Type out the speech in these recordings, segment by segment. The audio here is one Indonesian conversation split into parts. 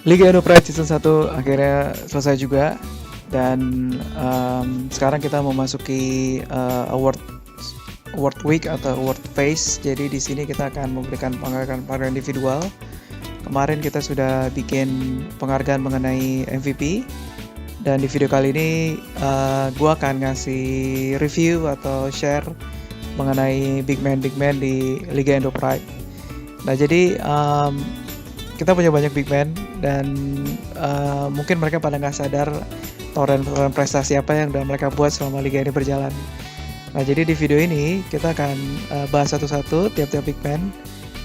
Liga Indo Pride Season 1 akhirnya selesai juga. Dan sekarang kita memasuki award week atau award phase. Jadi di sini kita akan memberikan penghargaan individual. Kemarin kita sudah bikin penghargaan mengenai MVP. Dan di video kali ini gue akan ngasih review atau share mengenai big man di Liga Indo Pride. Nah jadi kita punya banyak big man dan mungkin mereka pada nggak sadar toren prestasi apa yang udah mereka buat selama liga ini berjalan. Nah jadi di video ini kita akan bahas satu-satu tiap-tiap big man,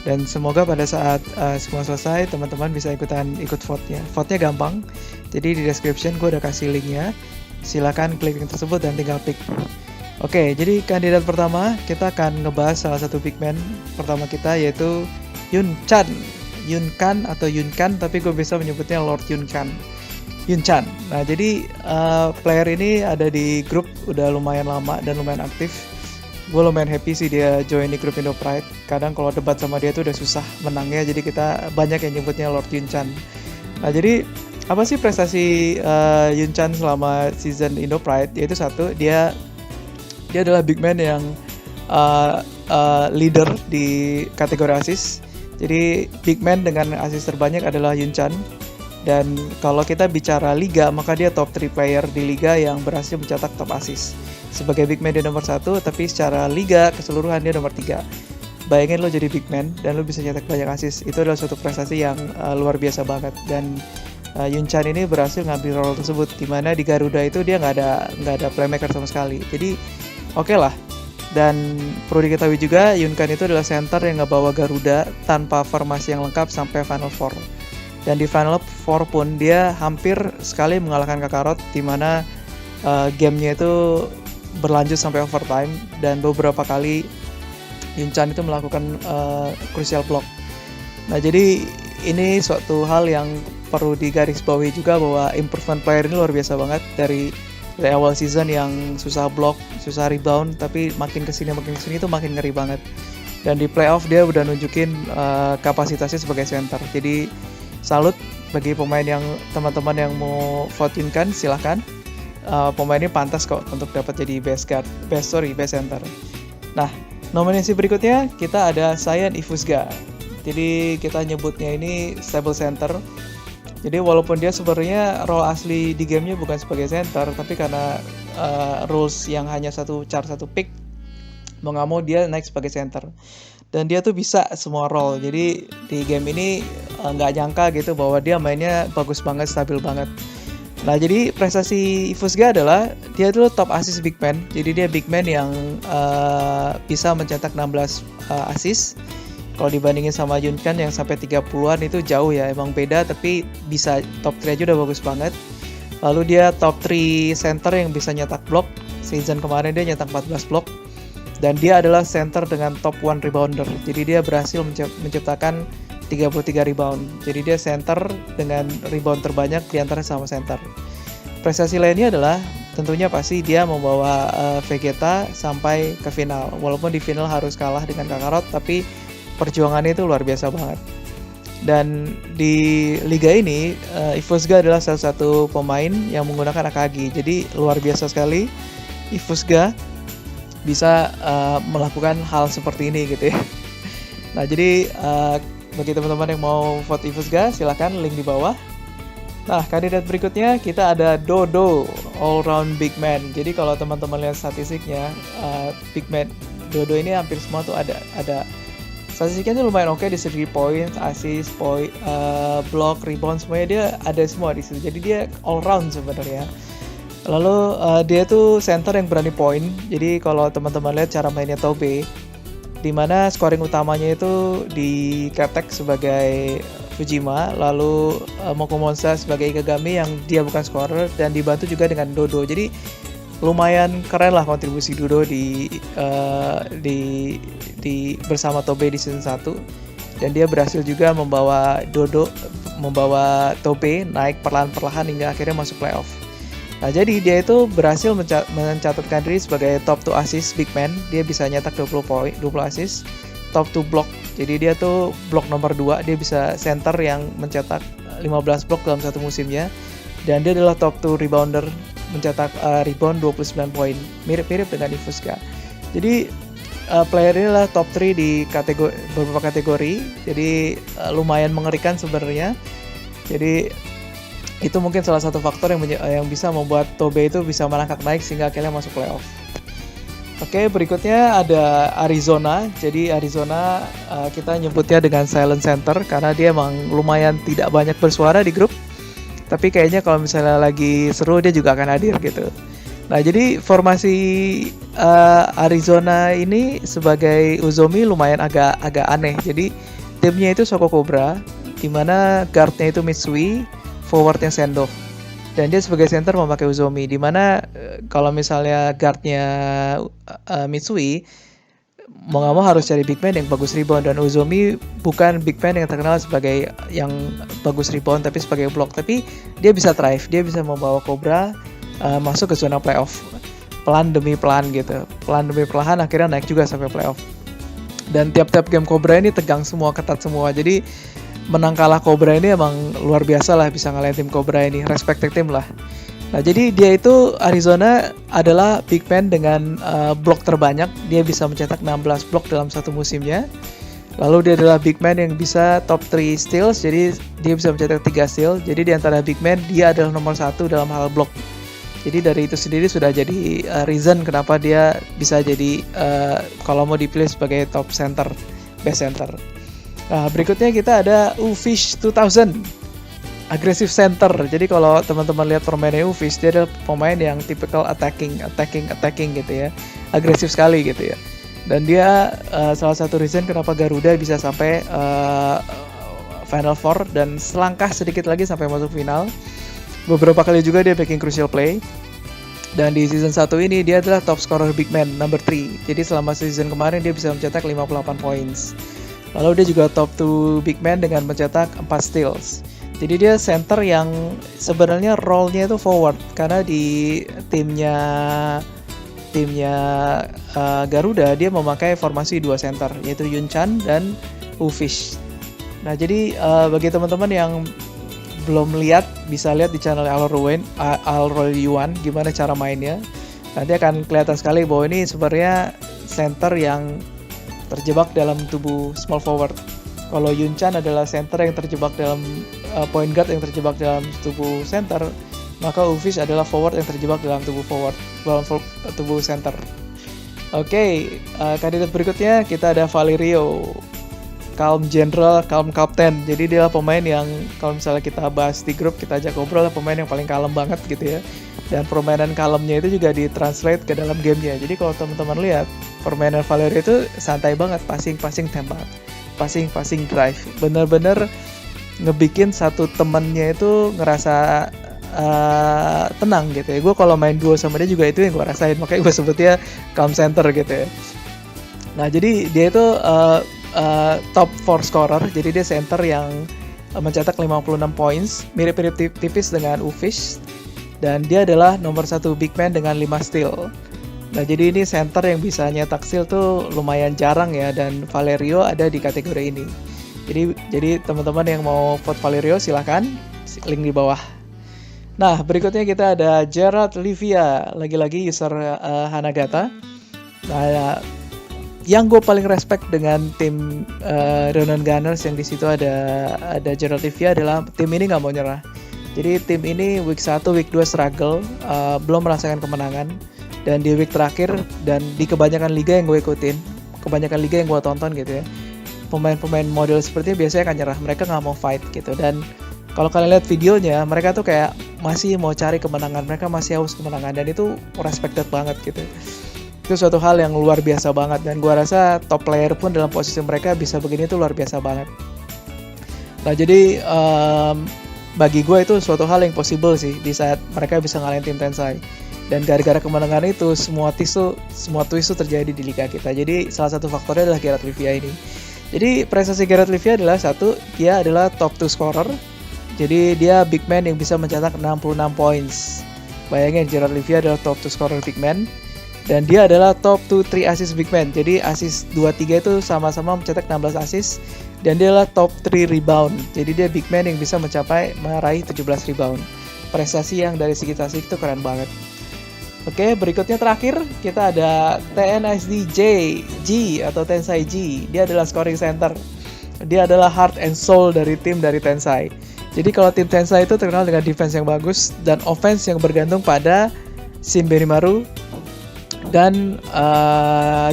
dan semoga pada saat semua selesai teman-teman bisa ikut vote-nya. Vote-nya gampang, jadi di description gue udah kasih linknya, silakan klik link tersebut dan tinggal pick. Oke, jadi kandidat pertama kita akan ngebahas salah satu big man pertama kita, yaitu Yun Kan atau Yun Kan, tapi gue bisa menyebutnya Lord Yun Chan. Nah jadi player ini ada di grup udah lumayan lama dan lumayan aktif. Gue lumayan happy sih dia join di grup Indo Pride. Kadang kalau debat sama dia tuh udah susah menangnya, jadi kita banyak yang nyebutnya Lord Yun Chan. Nah jadi apa sih prestasi Yun Chan selama season Indo Pride? Yaitu satu, dia adalah big man yang leader di kategori assist. Jadi big man dengan assist terbanyak adalah Yun Chan. Dan kalau kita bicara liga, maka dia top 3 player di liga yang berhasil mencetak top assist. Sebagai big man dia nomor 1, tapi secara liga keseluruhan dia nomor 3. Bayangin lo jadi big man dan lo bisa cetak banyak assist, itu adalah suatu prestasi yang luar biasa banget. Dan Yun Chan ini berhasil ngambil role tersebut, dimana di Garuda itu dia nggak ada playmaker sama sekali. Jadi oke lah. Dan perlu diketahui juga Yun Kan itu adalah center yang ngebawa Garuda tanpa formasi yang lengkap sampai Final Four. Dan di Final Four pun dia hampir sekali mengalahkan Kakarot, di mana gamenya itu berlanjut sampai overtime, dan beberapa kali Yun Chan itu melakukan crucial block. Nah jadi ini suatu hal yang perlu digarisbawahi juga, bahwa improvement player ini luar biasa banget dari awal season yang susah block, susah rebound, tapi makin kesini itu makin ngeri banget. Dan di playoff dia udah nunjukin kapasitasnya sebagai center. Jadi salut bagi pemain yang teman-teman yang mau vote Yun Kan, silahkan. Pemain ini pantas kok untuk dapat jadi best center. Nah, nominasi berikutnya kita ada Saiyan Ifusga. Jadi kita nyebutnya ini stable center. Jadi walaupun dia sebenarnya role asli di gamenya bukan sebagai center, tapi karena rules yang hanya satu pick, mau nggak mau dia naik sebagai center. Dan dia tuh bisa semua role. Jadi di game ini nggak nyangka gitu bahwa dia mainnya bagus banget, stabil banget. Nah jadi prestasi Ifusga adalah dia tuh top assist big man. Jadi dia big man yang bisa mencetak 16 assist. Kalau dibandingin sama Yun Kan yang sampai 30-an itu jauh ya, emang beda, tapi bisa top 3 aja udah bagus banget. Lalu dia top 3 center yang bisa nyetak block. Season kemarin dia nyetak 14 block. Dan dia adalah center dengan top 1 rebounder. Jadi dia berhasil menciptakan 33 rebound. Jadi dia center dengan rebound terbanyak di antara sama center. Prestasi lainnya adalah tentunya pasti dia membawa Vegeta sampai ke final. Walaupun di final harus kalah dengan Kakarot, tapi perjuangannya itu luar biasa banget. Dan di liga ini Ifusga adalah salah satu pemain yang menggunakan Akagi. Jadi luar biasa sekali Ifusga bisa melakukan hal seperti ini gitu ya. Nah jadi bagi teman-teman yang mau vote Ifusga, silahkan link di bawah. Nah kandidat berikutnya kita ada Dodo, all round big man. Jadi kalau teman-teman lihat statistiknya, big man Dodo ini hampir semua tuh ada statistiknya tuh lumayan oke, di segi point, assist, block, rebound, semuanya dia ada semua di situ. Jadi dia all round sebenarnya. Lalu dia tuh center yang berani point. Jadi kalau teman-teman lihat cara mainnya Tobe, di mana scoring utamanya itu di Ketek sebagai Fujima, lalu Mokomonsa sebagai Ikagami yang dia bukan scorer, dan dibantu juga dengan Dodo. Jadi lumayan keren lah kontribusi Dodo di bersama Tobe di season 1. Dan dia berhasil juga membawa Tobe naik perlahan-perlahan hingga akhirnya masuk playoff. Nah jadi dia itu berhasil mencatatkan diri sebagai top 2 assist big man. Dia bisa nyetak 20 assist. top 2 block. Jadi dia tuh blok nomor 2, dia bisa center yang mencetak 15 blok dalam satu musimnya. Dan dia adalah top 2 rebounder, mencetak rebound 29 poin, mirip-mirip dengan Ivuska. Jadi player ini adalah top 3 di beberapa kategori, jadi lumayan mengerikan sebenarnya. Jadi itu mungkin salah satu faktor yang bisa membuat Tobe itu bisa merangkak naik sehingga akhirnya masuk playoff. Oke, berikutnya ada Arizona. Jadi Arizona kita nyebutnya dengan silent center karena dia emang lumayan tidak banyak bersuara di grup. Tapi kayaknya kalau misalnya lagi seru dia juga akan hadir gitu. Nah, jadi formasi Arizona ini sebagai Uzomi lumayan agak aneh. Jadi timnya itu Soko Cobra, di mana guardnya itu Mitsui, forwardnya Sendo. Dan dia sebagai center memakai Uzomi, di mana kalau misalnya guardnya Mitsui, mau nggak mau harus cari big man yang bagus rebound, dan Uzomi bukan big man yang terkenal sebagai yang bagus rebound tapi sebagai block, tapi dia bisa thrive, dia bisa membawa Cobra masuk ke zona playoff pelan demi pelan gitu, pelan demi perlahan akhirnya naik juga sampai playoff. Dan tiap-tiap game Cobra ini tegang semua, ketat semua, jadi menang kalah Cobra ini emang luar biasa lah, bisa ngalahin tim Cobra ini, respected tim lah. Nah, jadi dia itu Arizona adalah big man dengan blok terbanyak. Dia bisa mencetak 16 blok dalam satu musimnya. Lalu dia adalah big man yang bisa top 3 steals. Jadi dia bisa mencetak 3 steal. Jadi di antara big man dia adalah nomor 1 dalam hal blok. Jadi dari itu sendiri sudah jadi reason kenapa dia bisa jadi kalau mau dipilih sebagai top center, best center. Nah, berikutnya kita ada Ufish 2000. Aggressive center. Jadi kalau teman-teman lihat permainan Ufish, dia adalah pemain yang typical attacking gitu ya. Agresif sekali gitu ya. Dan dia salah satu reason kenapa Garuda bisa sampai Final Four dan selangkah sedikit lagi sampai masuk final. Beberapa kali juga dia making crucial play. Dan di season 1 ini dia adalah top scorer big man number 3. Jadi selama season kemarin dia bisa mencetak 58 points. Lalu dia juga top 2 big man dengan mencetak 4 steals. Jadi dia center yang sebenarnya role-nya itu forward, karena di timnya Garuda dia memakai formasi 2 center, yaitu Yunchan dan Ufish. Nah, jadi bagi teman-teman yang belum lihat, bisa lihat di channel Alroy Yuan gimana cara mainnya. Nanti akan kelihatan sekali bahwa ini sebenarnya center yang terjebak dalam tubuh small forward. Kalau Yunchan adalah center yang terjebak dalam point guard yang terjebak dalam tubuh center, maka Ufish adalah forward yang terjebak dalam tubuh center. Oke, kandidat berikutnya kita ada Valerio, calm general, calm captain. Jadi dia pemain yang kalau misalnya kita bahas di grup, kita ajak ngobrol, pemain yang paling kalem banget gitu ya. Dan permainan kalemnya itu juga ditranslate ke dalam gamenya. Jadi kalau teman-teman lihat, permainan Valerio itu santai banget, passing tembak, passing drive, bener-bener ngebikin satu temennya itu ngerasa tenang gitu ya. Gue kalau main duo sama dia juga itu yang gue rasain, makanya gue sebutnya calm center gitu ya. Nah, jadi dia itu top 4 scorer, jadi dia center yang mencetak 56 points, mirip-mirip tipis dengan Ufish, dan dia adalah nomor 1 big man dengan 5 steal. Nah, jadi ini center yang bisa nyetak steal tuh lumayan jarang ya, dan Valerio ada di kategori ini. Jadi teman-teman yang mau vote Valerio silahkan, link di bawah. Nah, berikutnya kita ada Gerard Livia, lagi-lagi user Hanagata. Nah, yang gue paling respect dengan tim Ronan Gunners yang di situ ada Gerard Livia adalah tim ini nggak mau nyerah. Jadi tim ini week 1, week 2 struggle, belum merasakan kemenangan. Dan di week terakhir dan di kebanyakan liga yang gue ikutin, kebanyakan liga yang gue tonton gitu ya, pemain-pemain model seperti ini biasanya akan nyerah, mereka nggak mau fight gitu. Dan kalau kalian lihat videonya, mereka tuh kayak masih mau cari kemenangan, mereka masih haus kemenangan, dan itu respected banget gitu. Itu suatu hal yang luar biasa banget, dan gue rasa top player pun dalam posisi mereka bisa begini tuh luar biasa banget. Nah, jadi bagi gue itu suatu hal yang possible sih di saat mereka bisa ngalahin tim Tensai. Dan gara-gara kemenangan itu semua twist terjadi di liga kita. Jadi salah satu faktornya adalah Gerard Livia ini. Jadi prestasi Gerard Livia adalah satu, dia adalah top 2 scorer. Jadi dia big man yang bisa mencetak 66 points. Bayangin, Gerard Livia adalah top 2 scorer big man. Dan dia adalah top 2-3 assist big man. Jadi assist 2-3 itu sama-sama mencetak 16 assist. Dan dia adalah top 3 rebound. Jadi dia big man yang bisa meraih 17 rebound. Prestasi yang dari segi statistik itu keren banget. Oke, berikutnya terakhir kita ada TNSD G atau Tensai G. Dia adalah scoring center. Dia adalah heart and soul dari tim dari Tensai. Jadi kalau tim Tensai itu terkenal dengan defense yang bagus dan offense yang bergantung pada Shin Benimaru dan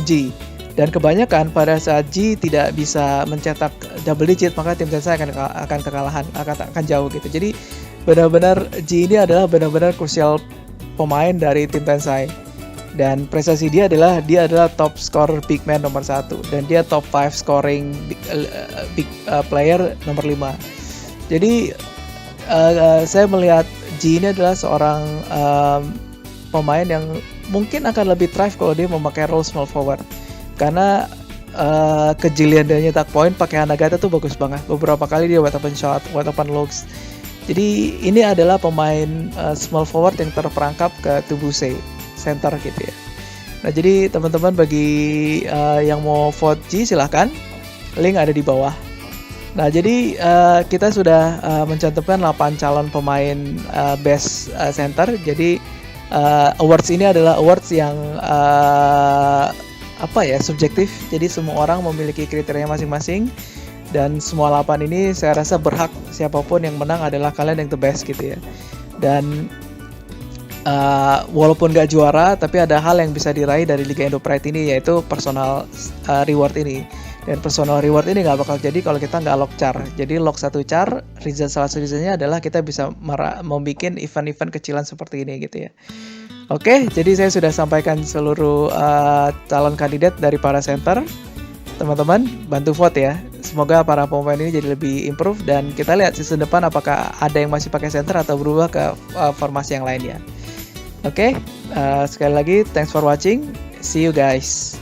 G. Dan kebanyakan pada saat G tidak bisa mencetak double digit, maka tim Tensai akan kekalahan, akan jauh gitu. Jadi benar-benar G ini adalah benar-benar krusial pemain dari tim Tensai. Dan prestasi dia adalah top scorer big man nomor 1 dan dia top 5 scoring big player nomor 5. Jadi saya melihat G ini adalah seorang pemain yang mungkin akan lebih thrive kalau dia memakai role small forward. Karena kejelian dia nyetak poin pakai Hanagata tuh bagus banget. Beberapa kali dia wide open shot, wide open looks. Jadi ini adalah pemain small forward yang terperangkap ke tubuh center gitu ya. Nah jadi teman-teman bagi yang mau vote G silahkan, link ada di bawah. Nah jadi kita sudah mencantumkan 8 calon pemain best center. Jadi awards ini adalah awards yang subjektif. Jadi semua orang memiliki kriteria masing-masing. Dan semua 8 ini saya rasa berhak, siapapun yang menang adalah kalian yang the best gitu ya. Dan walaupun gak juara, tapi ada hal yang bisa diraih dari Liga Indo Pride ini, yaitu personal reward ini. Dan personal reward ini gak bakal jadi kalau kita gak lock char. Jadi lock 1 char, salah satu reasonnya adalah kita bisa membuat event-event kecilan seperti ini gitu ya. Oke, jadi saya sudah sampaikan seluruh calon kandidat dari para center. Teman-teman, bantu vote ya. Semoga para pemain ini jadi lebih improve dan kita lihat season depan apakah ada yang masih pakai center atau berubah ke formasi yang lainnya. Oke, sekali lagi thanks for watching. See you guys.